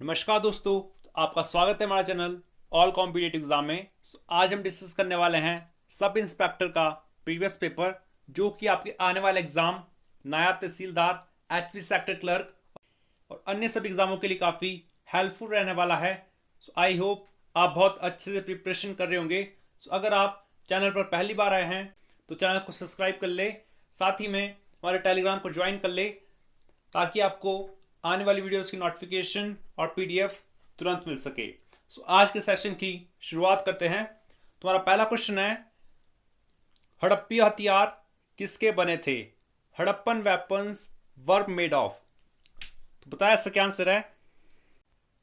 नमस्कार दोस्तों, आपका स्वागत है हमारा चैनल ऑल कॉम्पिटिटिव एग्जाम में। आज हम डिस्कस करने वाले हैं सब इंस्पेक्टर का प्रीवियस पेपर, जो कि आपके आने वाले एग्जाम नायब तहसीलदार, एचपी सेक्टर क्लर्क और अन्य सभी एग्जामों के लिए काफ़ी हेल्पफुल रहने वाला है। आई होप आप बहुत अच्छे से प्रिपरेशन कर रहे होंगे। अगर आप चैनल पर पहली बार आए हैं तो चैनल को सब्सक्राइब कर ले, साथ ही में हमारे टेलीग्राम को ज्वाइन कर ले, ताकि आपको आने वाली वीडियोस की नोटिफिकेशन और पीडीएफ तुरंत मिल सके। आज के सेशन की शुरुआत करते हैं। तुम्हारा पहला क्वेश्चन है, हड़प्पी हथियार किसके बने थे? Harappan weapons were made of. तो बताया इसका क्या आंसर है?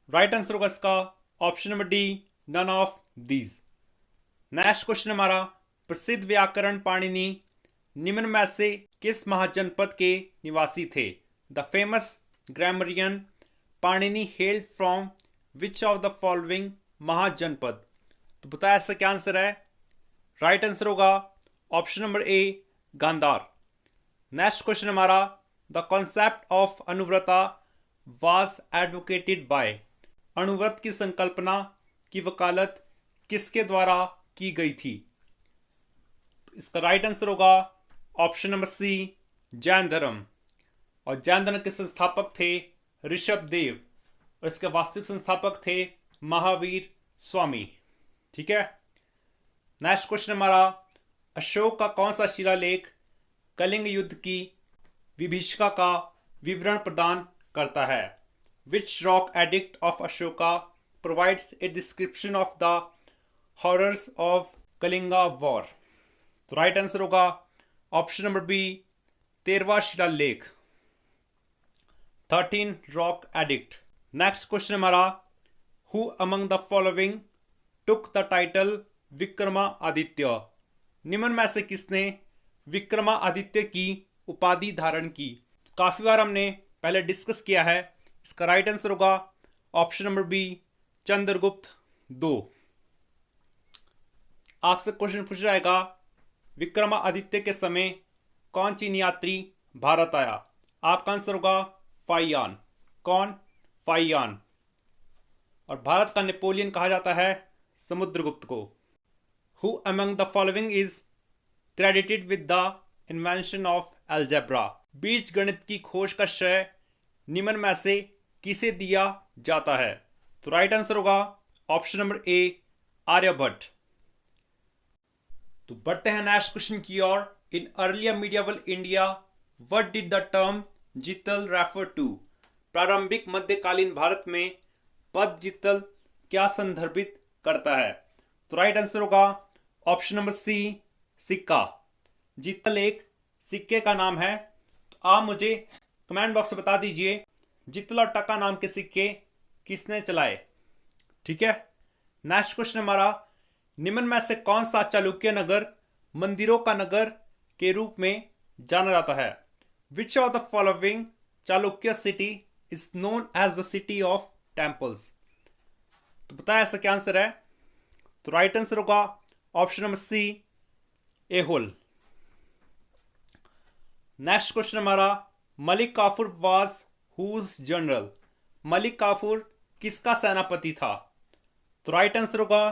राइट आंसर होगा इसका option number D, none of these. Next question हमारा, प्रसिद्ध व्याकरण पाणिनि निम्न में से किस महाजनपद के निवासी थे? The famous grammarian Panini hailed from which of the following mahajanapada. तो बताया इसका क्या आंसर है? राइट आंसर होगा option number A, Gandhara. Next question हमारा, the concept of Anuvrata was advocated by. अनुव्रत की संकल्पना की वकालत किसके द्वारा की गई थी? तो इसका राइट आंसर होगा ऑप्शन नंबर सी, जैन धर्म। और जैन धर्म के संस्थापक थे ऋषभ देव, और इसके वास्तविक संस्थापक थे महावीर स्वामी। ठीक है। नेक्स्ट क्वेश्चन हमारा, अशोक का कौन सा शिलालेख कलिंग युद्ध की विभीषिका का विवरण प्रदान करता है? Which rock edict of Ashoka provides a description of the horrors of Kalinga war. तो राइट आंसर होगा ऑप्शन नंबर बी, 13वां शिलालेख, 13 रॉक एडिक्ट। नेक्स्ट क्वेश्चन हमारा, who among the following took the title Vikramaditya. निम्न में से किसने विक्रमादित्य की उपाधि धारण की? काफी बार हमने पहले डिस्कस किया है। इसका राइट आंसर होगा ऑप्शन नंबर बी, चंद्रगुप्त 2। आपसे क्वेश्चन पूछा जाएगा, विक्रमादित्य के समय कौन चीनी यात्री भारत आया? आपका आंसर होगा फाइयान। कौन? फाइयान। और भारत का नेपोलियन कहा जाता है समुद्रगुप्त को। Who among the following is credited with the invention of algebra. बीज गणित की खोज का श्रेय निम्न में से किसे दिया जाता है? तो राइट आंसर होगा ऑप्शन नंबर ए, आर्यभट्ट। तो बढ़ते हैं नेक्स्ट क्वेश्चन की ओर। In earlier medieval India what did the term jital refer to. प्रारंभिक मध्यकालीन भारत में पद जितल क्या संदर्भित करता है? तो राइट आंसर होगा ऑप्शन नंबर सी, सिक्का। जितल एक सिक्के का नाम है। तो आप मुझे कमेंट बॉक्स में बता दीजिए, जितल और टका नाम के सिक्के किसने चलाए? ठीक है। नेक्स्ट क्वेश्चन हमारा, निम्न में से कौन सा चालुक्य नगर मंदिरों का नगर के रूप में जाना जाता है? Which of the following Chalukya city is known as the city of temples? तो बताया ऐसा क्या आंसर है? तो राइट आंसर होगा option number C, Aihole. Next question हमारा, Malik Kafur was whose general. Malik Kafur किसका सेनापति था? तो राइट आंसर होगा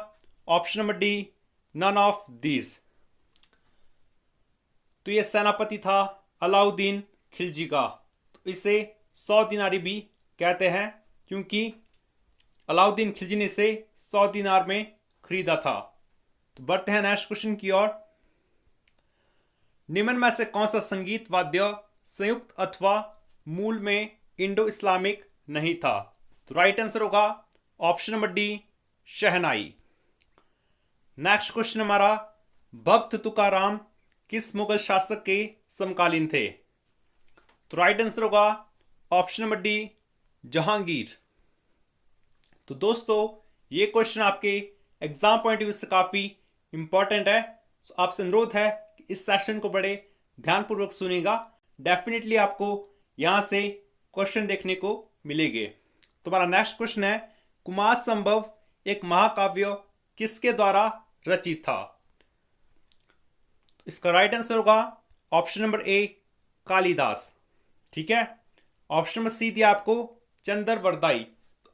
option number D, none of these. तो ये सेनापति था अलाउद्दीन खिलजी का। तो इसे 100 दिनारी भी कहते हैं, क्योंकि अलाउद्दीन खिलजी ने इसे 100 दिनार में खरीदा था। तो बढ़ते हैं नेक्स्ट क्वेश्चन की ओर। निम्न में से कौन सा संगीत वाद्य संयुक्त अथवा मूल में इंडो इस्लामिक नहीं था? तो राइट आंसर होगा ऑप्शन नंबर डी, शहनाई। नेक्स्ट क्वेश्चन हमारा, भक्त तुकाराम किस मुगल शासक के समकालीन थे? तो राइट आंसर होगा ऑप्शन नंबर डी, जहांगीर। तो दोस्तों, ये क्वेश्चन आपके एग्जाम पॉइंट ऑफ व्यू से काफी इंपॉर्टेंट है। आपसे अनुरोध है कि इस सेशन को बड़े ध्यानपूर्वक सुनिएगा। डेफिनेटली आपको यहां से क्वेश्चन देखने को मिलेंगे। तो हमारा नेक्स्ट क्वेश्चन है, कुमार संभव एक महाकाव्य किसके द्वारा रचित था? इसका राइट आंसर होगा ऑप्शन नंबर ए, कालिदास। ठीक है। ऑप्शन नंबर सी दिया आपको चंद्र वरदाई।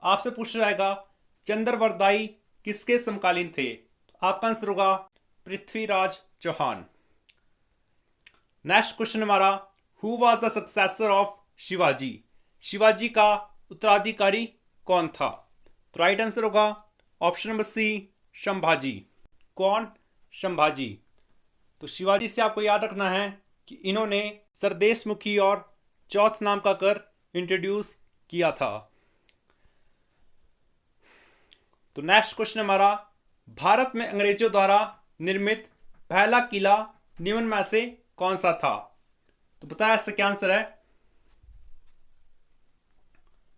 आपसे पूछ जाएगा चंद्रवरदाई किसके समकालीन थे? तो आपका आंसर होगा पृथ्वीराज चौहान। नेक्स्ट क्वेश्चन हमारा, who was the successor of Shivaji? Shivaji का उत्तराधिकारी कौन था? तो राइट आंसर होगा ऑप्शन नंबर सी, संभाजी। कौन? संभाजी। तो शिवाजी से आपको याद रखना है कि इन्होंने सरदेशमुखी और चौथ नाम का कर इंट्रोड्यूस किया था। तो नेक्स्ट क्वेश्चन हमारा, भारत में अंग्रेजों द्वारा निर्मित पहला किला निम्न में से कौन सा था? तो बताया इसका क्या आंसर है?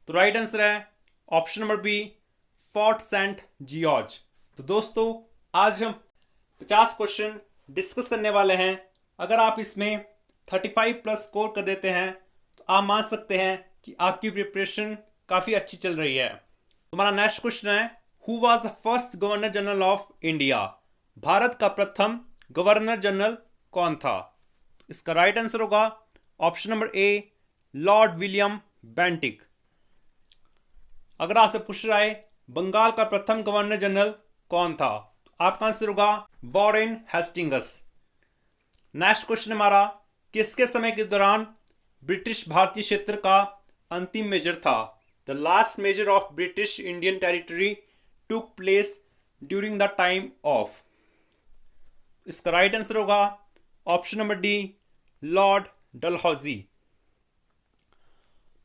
तो राइट आंसर है option number B, Fort Saint George. तो दोस्तों आज हम 50 क्वेश्चन डिस्कस करने वाले हैं। अगर आप इसमें 35 प्लस स्कोर कर देते हैं तो आप मान सकते हैं कि आपकी प्रिपरेशन काफ़ी अच्छी चल रही है। तुम्हारा नेक्स्ट क्वेश्चन है, who was the first governor general of India? Bharat का प्रथम गवर्नर जनरल कौन था? इसका राइट आंसर होगा ऑप्शन नंबर ए, लॉर्ड विलियम बेंटिक। अगर आपसे पूछ रहा है बंगाल का प्रथम गवर्नर जनरल कौन था? तो आपका आंसर होगा वॉरेन हेस्टिंग्स। नेक्स्ट क्वेश्चन हमारा, किसके समय के दौरान ब्रिटिश भारतीय क्षेत्र का अंतिम मेजर था? The last measure of British Indian territory took place during the time of. इसका राइट आंसर होगा option number D, Lord Dalhousie.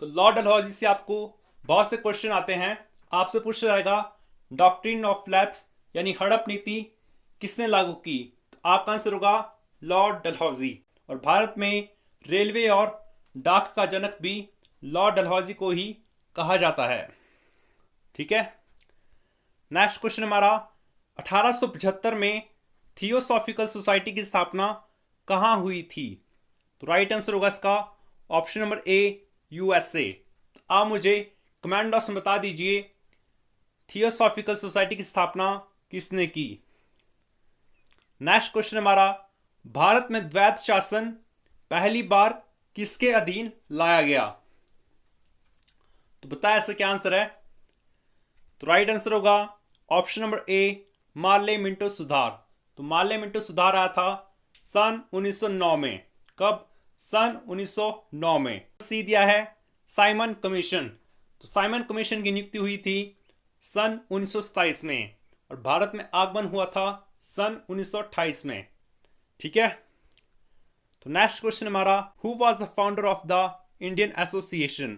तो लॉर्ड डलहौजी से आपको बहुत से क्वेश्चन आते हैं। आपसे पूछा जाएगा डॉक्ट्रिन ऑफ लैप्स यानी हड़प नीति किसने लागू की? तो आपका आंसर होगा लॉर्ड डलहौजी। और भारत में रेलवे और डाक का जनक भी लॉर्ड डलहौजी को ही कहा जाता है। ठीक है। नेक्स्ट क्वेश्चन हमारा, 1875 में थियोसॉफिकल सोसाइटी की स्थापना कहाँ हुई थी? तो राइट आंसर होगा इसका ऑप्शन नंबर ए, यूएसए। आप मुझे कमेंट बॉक्स में बता दीजिए थियोसॉफिकल सोसाइटी की स्थापना किसने की? नेक्स्ट क्वेश्चन हमारा, भारत में द्वैत शासन पहली बार किसके अधीन लाया गया? तो बताया इसका क्या आंसर है? तो राइट आंसर होगा ऑप्शन नंबर ए, मार्ले मिंटो सुधार। तो मार्ले मिंटो सुधार आया था सन 1909 में। कब? सन 1909 में। सी दिया है साइमन कमीशन। तो साइमन कमीशन की नियुक्ति हुई थी सन 1927 में और भारत में आगमन हुआ था सन 1928 में। ठीक है। तो नेक्स्ट क्वेश्चन हमारा, who was the founder of the Indian association?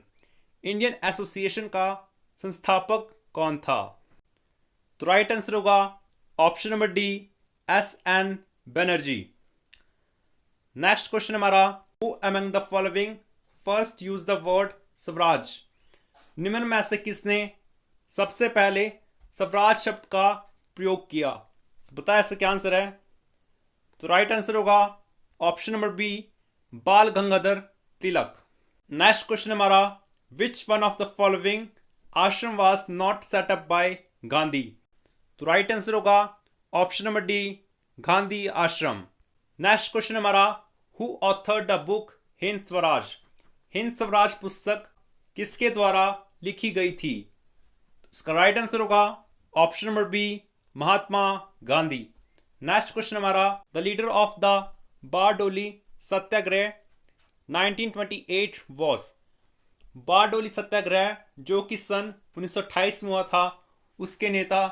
Indian association का संस्थापक कौन था? तो राइट आंसर होगा option number D, S N Banerjee. Next question हमारा, who among the following first use the word swaraj? निम्न में से किसने सबसे पहले स्वराज शब्द का प्रयोग किया? तो बताया इसका क्या आंसर है? तो राइट आंसर होगा option number B, Bal Gangadhar Tilak. Next question हमारा, which one of the following ashram was not set up by Gandhi? तो राइट आंसर होगा option number D, Gandhi ashram. Next question हमारा, who authored the book Hind Swaraj? Hind Swaraj पुस्तक किसके द्वारा लिखी गई थी? इसका राइट आंसर होगा option number B, Mahatma Gandhi. Next question हमारा, the leader of the Bardoli Satyagraha 1928 was? Bardoli सत्याग्रह जो कि सन 1928 में हुआ था, उसके नेता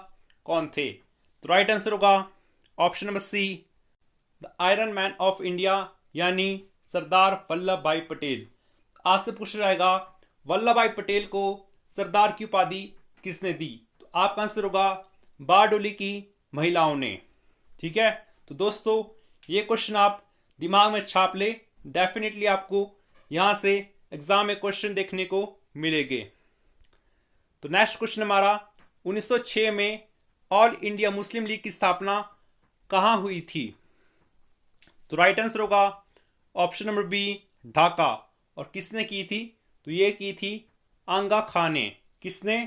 कौन थे? तो राइट आंसर होगा option number C, the iron man of India यानी सरदार वल्लभ भाई पटेल। आपसे पूछा जाएगा वल्लभ भाई पटेल को सरदार की उपाधि किसने दी? तो आपका आंसर होगा बारडोली की महिलाओं ने। ठीक है। तो दोस्तों ये क्वेश्चन आप दिमाग में छाप ले, डेफिनेटली आपको यहाँ से एग्जाम में क्वेश्चन देखने को मिलेंगे। तो नेक्स्ट क्वेश्चन हमारा, 1906 में ऑल इंडिया मुस्लिम लीग की स्थापना कहाँ हुई थी? तो राइट आंसर होगा ऑप्शन नंबर बी, ढाका। और किसने की थी? तो ये की थी आंगा खां ने। किसने?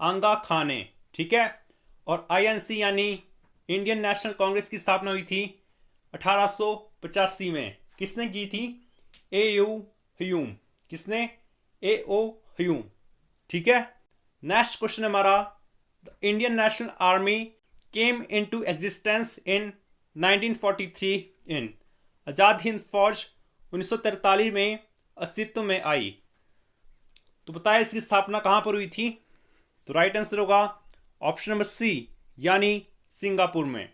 आंगा खां ने। ठीक है। और आईएनसी यानी इंडियन नेशनल कांग्रेस की स्थापना हुई थी 1885 में। किसने की थी? ए यू ह्यूम। किसने? ए ओ ह्यूम। ठीक है। नेक्स्ट क्वेश्चन हमारा, the Indian national army came into existence in 1943 इन। आज़ाद हिंद फौज 1943 में अस्तित्व में आई। तो बताया इसकी स्थापना कहाँ पर हुई थी? तो राइट आंसर होगा ऑप्शन नंबर सी, यानी सिंगापुर में।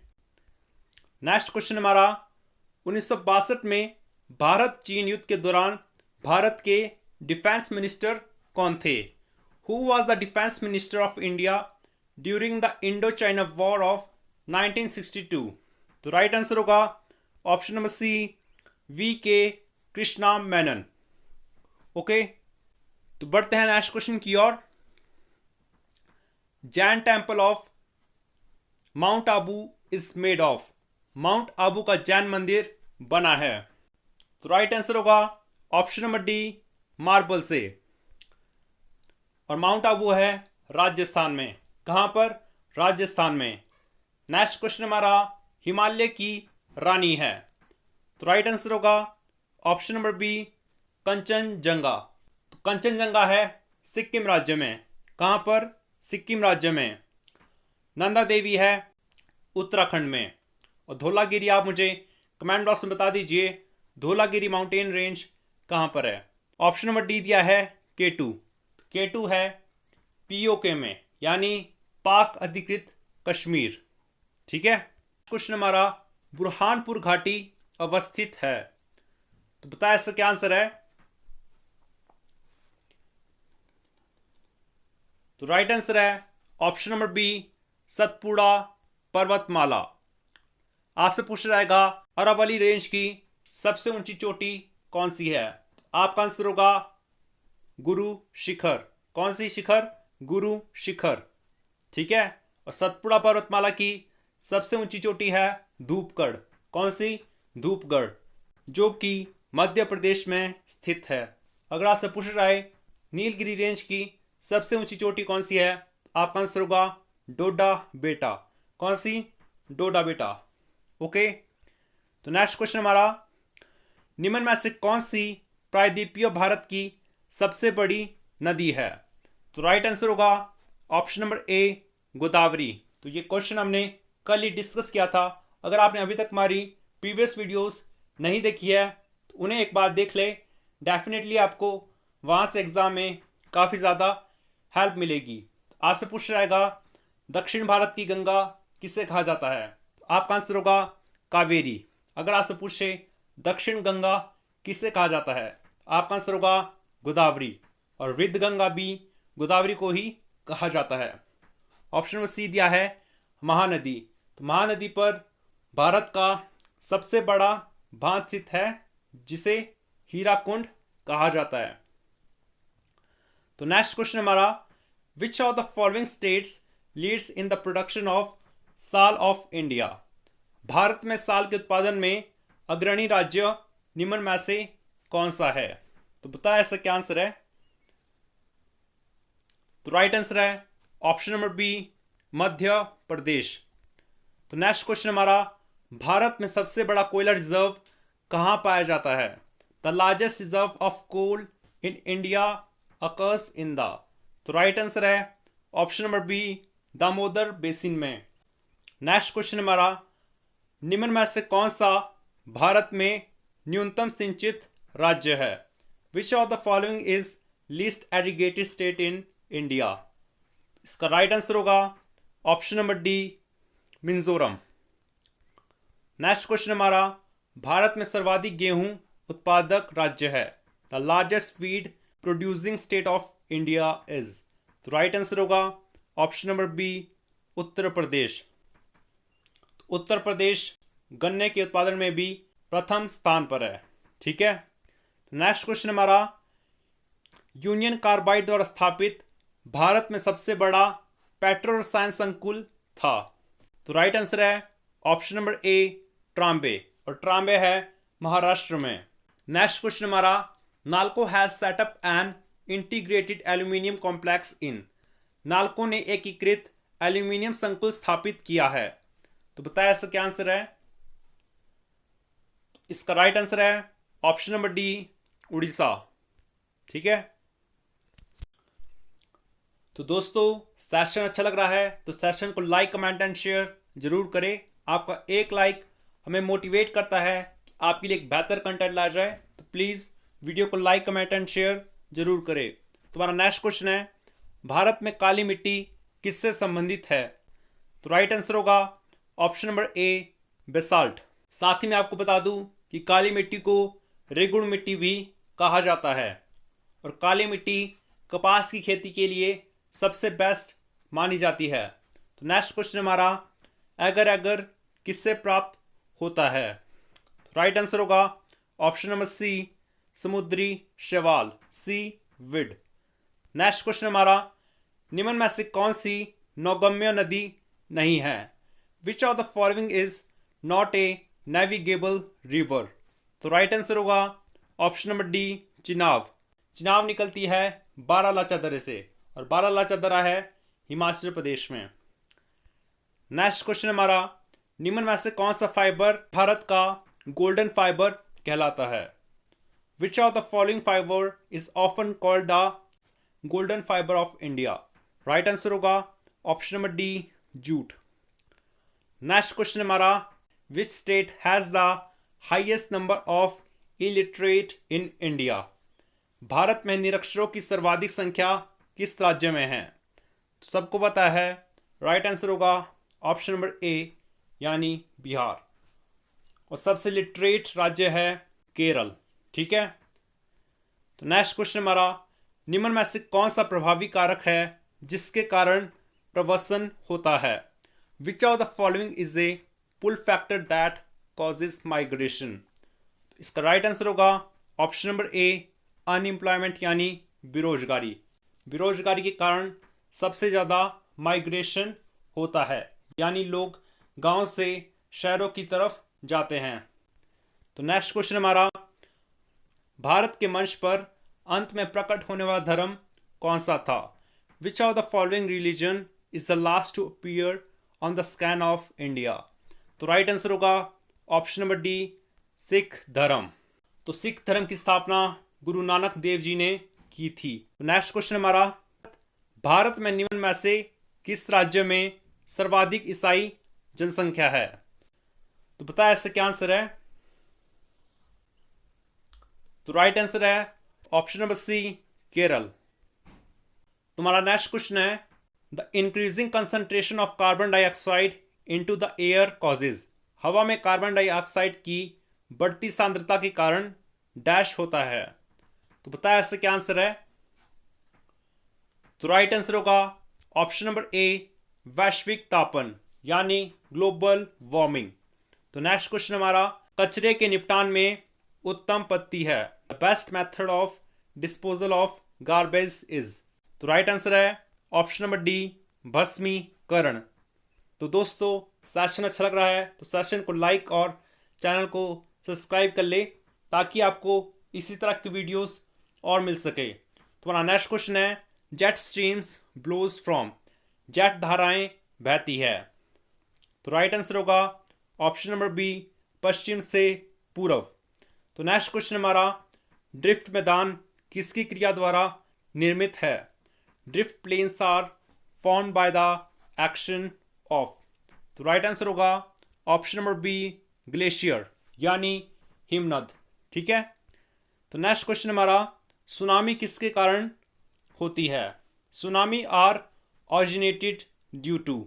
नेक्स्ट क्वेश्चन हमारा, 1962 में भारत चीन युद्ध के दौरान भारत के डिफेंस मिनिस्टर कौन थे? Who was the defence minister of India during the Indo China war of 1962? तो राइट आंसर होगा ऑप्शन नंबर सी, वी के कृष्णा मेनन। ओके, तो बढ़ते हैं नेक्स्ट क्वेश्चन की ओर। Jain temple of mount Abu is made of. Mount Abu का जैन मंदिर बना है। तो राइट आंसर होगा ऑप्शन नंबर डी, मार्बल से। और माउंट आबू है राजस्थान में। कहां पर? राजस्थान में। नेक्स्ट क्वेश्चन हमारा, हिमालय की रानी है। तो राइट आंसर होगा ऑप्शन नंबर बी, कंचनजंगा। तो कंचनजंगा है सिक्किम राज्य में। कहां पर? सिक्किम राज्य में। नंदा देवी है उत्तराखंड में। और धौलागिरी आप मुझे कमेंट बॉक्स में बता दीजिए, धौलागिरी माउंटेन रेंज कहां पर है? ऑप्शन नंबर डी दिया है केटू। केटू है पीओके में, यानी पाक अधिकृत कश्मीर। ठीक है। क्वेश्चन हमारा, बुरहानपुर घाटी अवस्थित है। तो बताया इसका क्या आंसर है? तो राइट आंसर है ऑप्शन नंबर बी, सतपुड़ा पर्वतमाला। आपसे पूछा जाएगा अरावली रेंज की सबसे ऊंची चोटी कौन सी है? तो आपका आंसर होगा गुरु शिखर। कौन सी शिखर? गुरु शिखर। ठीक है। और सतपुड़ा पर्वतमाला की सबसे ऊंची चोटी है धूपगढ़। कौन सी? धूपगढ़, जो कि मध्य प्रदेश में स्थित है। अगर आपसे पूछा जाए नीलगिरी रेंज की सबसे ऊंची चोटी कौन सी है, आपका आंसर होगा डोडा बेटा। कौन सी? डोडा बेटा। ओके, तो नेक्स्ट क्वेश्चन हमारा, निम्न में से कौन सी प्रायद्वीपीय भारत की सबसे बड़ी नदी है? तो राइट आंसर होगा ऑप्शन नंबर ए, गोदावरी। तो ये क्वेश्चन हमने कल ही डिस्कस किया था। अगर आपने अभी तक हमारी प्रीवियस वीडियोस नहीं देखी है तो उन्हें एक बार देख ले। डेफिनेटली आपको वहाँ से एग्ज़ाम में काफ़ी ज़्यादा हेल्प मिलेगी। आपसे पूछा जाएगा दक्षिण भारत की गंगा किसे कहा जाता है? तो आपका आंसर होगा कावेरी। अगर आपसे पूछे दक्षिण गंगा किसे कहा जाता है, आपका आंसर होगा गोदावरी। और वृद्ध गंगा भी गोदावरी को ही कहा जाता है। ऑप्शन नंबर सी दिया है महानदी। तो महानदी पर भारत का सबसे बड़ा बांध स्थित है, जिसे हीराकुंड कहा जाता है। तो नेक्स्ट क्वेश्चन हमारा, विच of the following states leads in the production of साल ऑफ इंडिया? भारत में साल के उत्पादन में अग्रणी राज्य निम्न में से कौन सा है? तो बताया ऐसा क्या आंसर है? तो राइट आंसर है option number B, Madhya Pradesh. तो नेक्स्ट क्वेश्चन हमारा, भारत में सबसे बड़ा कोयला रिजर्व कहाँ पाया जाता है? The largest reserve of coal in India occurs in the. तो राइट आंसर है option number B, Damodar basin में। नेक्स्ट क्वेश्चन हमारा, निम्न में से कौन सा भारत में न्यूनतम सिंचित राज्य है? Which of the following is least irrigated state in India? इसका राइट आंसर होगा option number D, Mizoram. Next question हमारा, भारत में सर्वाधिक गेहूं उत्पादक राज्य है। The largest wheat producing state of India is. तो राइट आंसर होगा option number B, Uttar Pradesh. Uttar Pradesh गन्ने के उत्पादन में भी प्रथम स्थान पर है। ठीक है। नेक्स्ट क्वेश्चन हमारा, यूनियन कार्बाइड द्वारा स्थापित भारत में सबसे बड़ा पेट्रो रसायन संकुल था। तो राइट आंसर है ऑप्शन नंबर ए, ट्राम्बे। और ट्राम्बे है महाराष्ट्र में। नेक्स्ट क्वेश्चन हमारा, NALCO has setup an integrated aluminium complex in. NALCO ने एकीकृत एल्यूमिनियम संकुल स्थापित किया है। तो बताया इसका क्या आंसर है? इसका राइट आंसर है ऑप्शन नंबर डी, उड़ीसा। ठीक है। तो दोस्तों, सेशन अच्छा लग रहा है तो सेशन को लाइक कमेंट एंड शेयर जरूर करें। आपका एक लाइक हमें मोटिवेट करता है कि आपके लिए एक बेहतर कंटेंट ला जाए। तो प्लीज़ वीडियो को लाइक कमेंट एंड शेयर जरूर करें। तुम्हारा नेक्स्ट क्वेश्चन है, भारत में काली मिट्टी किससे संबंधित है? तो राइट आंसर होगा ऑप्शन नंबर ए, बेसाल्ट। साथ ही मैं आपको बता दूं कि काली मिट्टी को रेगुड़ मिट्टी भी कहा जाता है और काली मिट्टी कपास की खेती के लिए सबसे बेस्ट मानी जाती है। तो नेक्स्ट क्वेश्चन हमारा, एगर एगर किससे प्राप्त होता है? राइट आंसर होगा ऑप्शन नंबर सी, समुद्री शैवाल, सी विड। नेक्स्ट क्वेश्चन हमारा, निम्न में से कौन सी नौगम्य नदी नहीं है? Which of the following is not a navigable river? तो राइट आंसर होगा option number D, Chenab. Chenab निकलती है बारालाचा दर्रे से और बारालाचा दर्रा है हिमाचल प्रदेश में। नेक्स्ट क्वेश्चन हमारा, निम्न में से कौन सा फाइबर भारत का गोल्डन फाइबर कहलाता है? Which of the following fibre is often called the golden fibre of India? Right answer होगा option number D, jute. Next question हमारा, which state has the highest number of illiterate in India? Bharat में निरक्षरों की सर्वाधिक संख्या किस राज्य में है? तो सबको पता है, राइट आंसर होगा ऑप्शन नंबर ए, यानी बिहार। और सबसे लिटरेट राज्य है केरल। ठीक है। तो नेक्स्ट क्वेश्चन हमारा, निम्न में से कौन सा प्रभावी कारक है जिसके कारण प्रवसन होता है? Which of the following is a pull factor that causes migration? इसका राइट आंसर होगा ऑप्शन नंबर ए, अनएम्प्लॉयमेंट यानी बेरोजगारी। बेरोजगारी के कारण सबसे ज़्यादा माइग्रेशन होता है, यानी लोग गांव से शहरों की तरफ जाते हैं। तो नेक्स्ट क्वेश्चन हमारा, भारत के मंच पर अंत में प्रकट होने वाला धर्म कौन सा था? Which of the following religion is the last to appear on the scan of India? तो राइट आंसर होगा ऑप्शन नंबर डी, सिख धर्म। तो सिख धर्म की स्थापना गुरु नानक देव जी ने की थी। तो नेक्स्ट क्वेश्चन हमारा, भारत में निम्न में से किस राज्य में सर्वाधिक ईसाई जनसंख्या है? तो बताया इससे क्या आंसर है? तो राइट आंसर है ऑप्शन नंबर सी, केरल। तुम्हारा नेक्स्ट क्वेश्चन है, the increasing concentration of carbon dioxide into the air causes? हवा में कार्बन डाइऑक्साइड की बढ़ती सांद्रता के कारण डैश होता है। तो बताया इससे क्या आंसर है? तो राइट आंसर होगा ऑप्शन नंबर ए, वैश्विक तापन यानी ग्लोबल वार्मिंग। तो नेक्स्ट क्वेश्चन हमारा, कचरे के निपटान में उत्तम पद्धति है? The best method of disposal of garbage is? तो राइट आंसर है ऑप्शन नंबर डी, भस्मीकरण। तो दोस्तों, सेशन अच्छा लग रहा है तो सेशन को लाइक और चैनल को सब्सक्राइब कर ले ताकि आपको इसी तरह की वीडियोस और मिल सके। तुम्हारा नेक्स्ट क्वेश्चन है, जेट स्ट्रीम्स ब्लोज फ्रॉम? जेट धाराएं बहती है। तो राइट आंसर होगा ऑप्शन नंबर बी, पश्चिम से पूर्व। तो नेक्स्ट क्वेश्चन हमारा, ड्रिफ्ट मैदान किसकी क्रिया द्वारा निर्मित है? Drift plains are formed by the action of. तो राइट आंसर होगा ऑप्शन नंबर बी, ग्लेशियर यानी हिमनद। ठीक है। तो नेक्स्ट क्वेश्चन हमारा, सुनामी किसके कारण होती है? Tsunami are originated due to.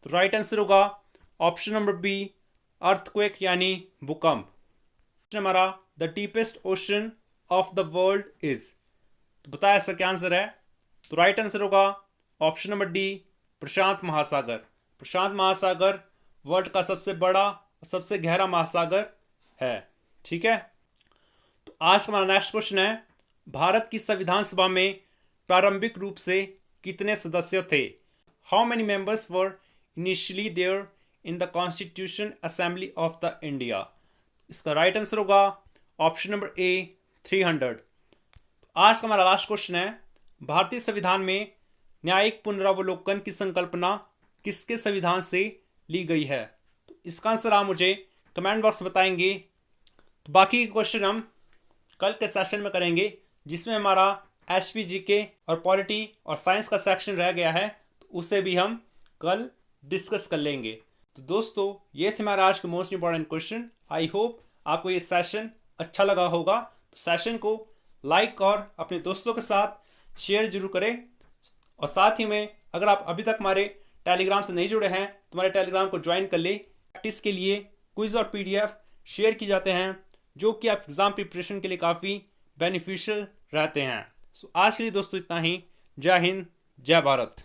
तो राइट आंसर होगा ऑप्शन नंबर बी, अर्थक्वेक यानी भूकंप। हमारा, the deepest ocean of the world is? तो बताया इसका क्या आंसर है? तो राइट आंसर होगा ऑप्शन नंबर डी, प्रशांत महासागर। प्रशांत महासागर वर्ल्ड का सबसे बड़ा और सबसे गहरा महासागर है। ठीक है। तो आज हमारा नेक्स्ट क्वेश्चन है, भारत की संविधान सभा में प्रारंभिक रूप से कितने सदस्य थे? How many members were initially there in the constitution assembly of the India? इसका राइट आंसर होगा ऑप्शन नंबर ए, 300। आज का हमारा लास्ट क्वेश्चन है, भारतीय संविधान में न्यायिक पुनरावलोकन की संकल्पना किसके संविधान से ली गई है? तो इसका आंसर आप मुझे कमेंट बॉक्स में बताएंगे। तो बाकी के क्वेश्चन हम कल के सेशन में करेंगे जिसमें हमारा HPGK और पॉलिटी और साइंस का सेक्शन रह गया है, तो उसे भी हम कल डिस्कस कर लेंगे। तो दोस्तों, ये थे हमारा आज के most important question. I hope आपको ये सेशन अच्छा लगा होगा। तो सेशन को लाइक और अपने दोस्तों के साथ शेयर जरूर करें। और साथ ही में अगर आप अभी तक हमारे टेलीग्राम से नहीं जुड़े हैं तो हमारे टेलीग्राम को ज्वाइन कर ले। प्रैक्टिस के लिए क्विज और PDF शेयर किए जाते हैं जो कि आप एग्ज़ाम प्रिपरेशन के लिए काफ़ी बेनिफिशियल रहते हैं। सो आज के लिए दोस्तों इतना ही। जय हिंद, जय भारत।